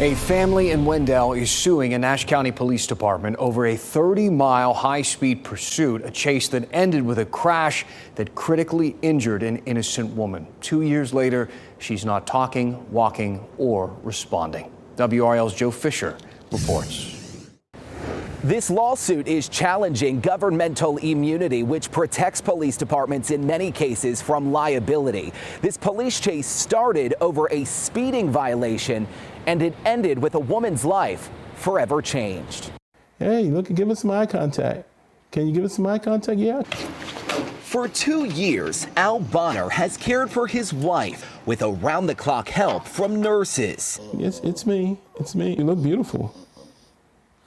A family in Wendell is suing a Nash County Police Department over a 30-mile high-speed pursuit, a chase that ended with a crash that critically injured an innocent woman. 2 years later, she's not talking, walking, or responding. WRL's Joe Fisher reports. This lawsuit is challenging governmental immunity, which protects police departments in many cases from liability. This police chase started over a speeding violation, and it ended with a woman's life forever changed. Hey, look, give us some eye contact. Can you give us some eye contact? Yeah. For 2 years, Al Bonner has cared for his wife with around-the-clock help from nurses. It's me. It's me. You look beautiful.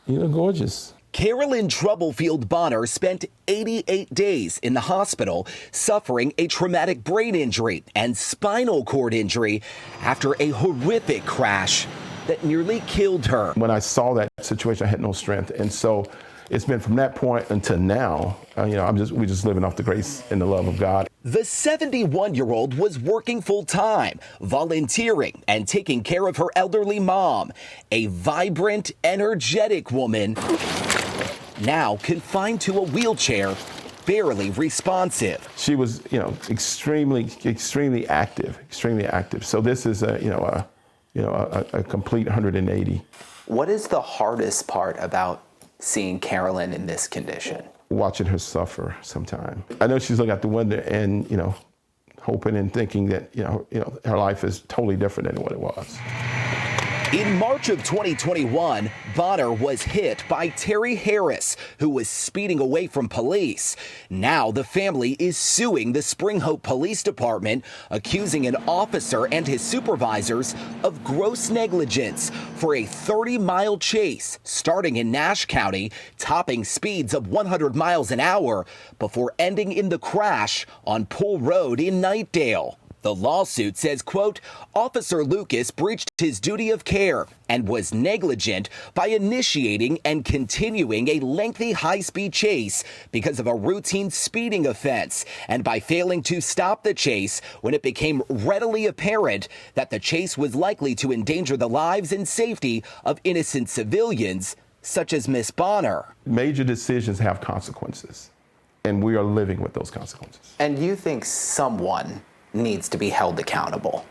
You look gorgeous. Carolyn Troublefield Bonner spent 88 days in the hospital suffering a traumatic brain injury and spinal cord injury after a horrific crash that nearly killed her. When I saw that situation, I had no strength. And so it's been from that point until now, we're just living off the grace and the love of God. The 71-year-old was working full-time, volunteering and taking care of her elderly mom, a vibrant, energetic woman, now confined to a wheelchair, barely responsive. She was, extremely active. So this is a complete 180. What is the hardest part about seeing Carolyn in this condition? Watching her suffer sometime. I know she's looking out the window and, hoping and thinking that, her life is totally different than what it was. In March of 2021, Bonner was hit by Terry Harris, who was speeding away from police. Now the family is suing the Spring Hope Police Department, accusing an officer and his supervisors of gross negligence for a 30-mile chase starting in Nash County, topping speeds of 100 miles an hour before ending in the crash on Pool Road in Knightdale. The lawsuit says, quote, Officer Lucas breached his duty of care and was negligent by initiating and continuing a lengthy high-speed chase because of a routine speeding offense and by failing to stop the chase when it became readily apparent that the chase was likely to endanger the lives and safety of innocent civilians, such as Miss Bonner. Major decisions have consequences, and we are living with those consequences. And you think someone needs to be held accountable?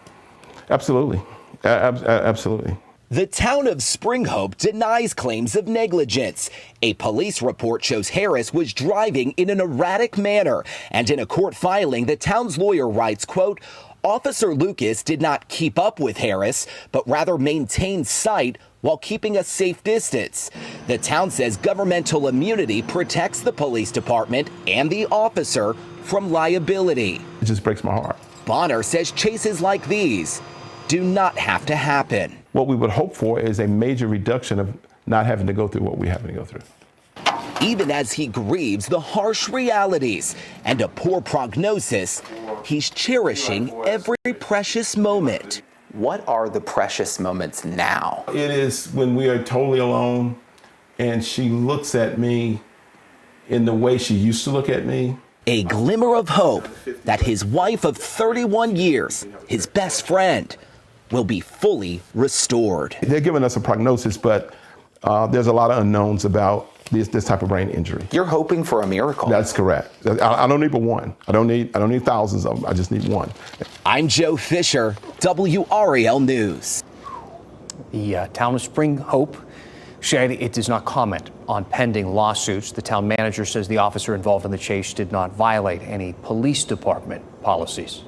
Absolutely. Absolutely. The town of Spring Hope denies claims of negligence. A police report shows Harris was driving in an erratic manner, and in a court filing, the town's lawyer writes, quote, Officer Lucas did not keep up with Harris, but rather maintained sight while keeping a safe distance. The town says governmental immunity protects the police department and the officer from liability. It just breaks my heart. Bonner says chases like these do not have to happen. What we would hope for is a major reduction of not having to go through what we have to go through. Even as he grieves the harsh realities and a poor prognosis, he's cherishing every precious moment. What are the precious moments now? It is when we are totally alone and she looks at me in the way she used to look at me. A glimmer of hope that his wife of 31 years, his best friend, will be fully restored. They're giving us a prognosis, but there's a lot of unknowns about this type of brain injury. You're hoping for a miracle. That's correct. I don't need but one. I don't need thousands of them. I just need one. I'm Joe Fisher, WRAL News. The town of Spring Hope said it does not comment on pending lawsuits. The town manager says the officer involved in the chase did not violate any police department policies.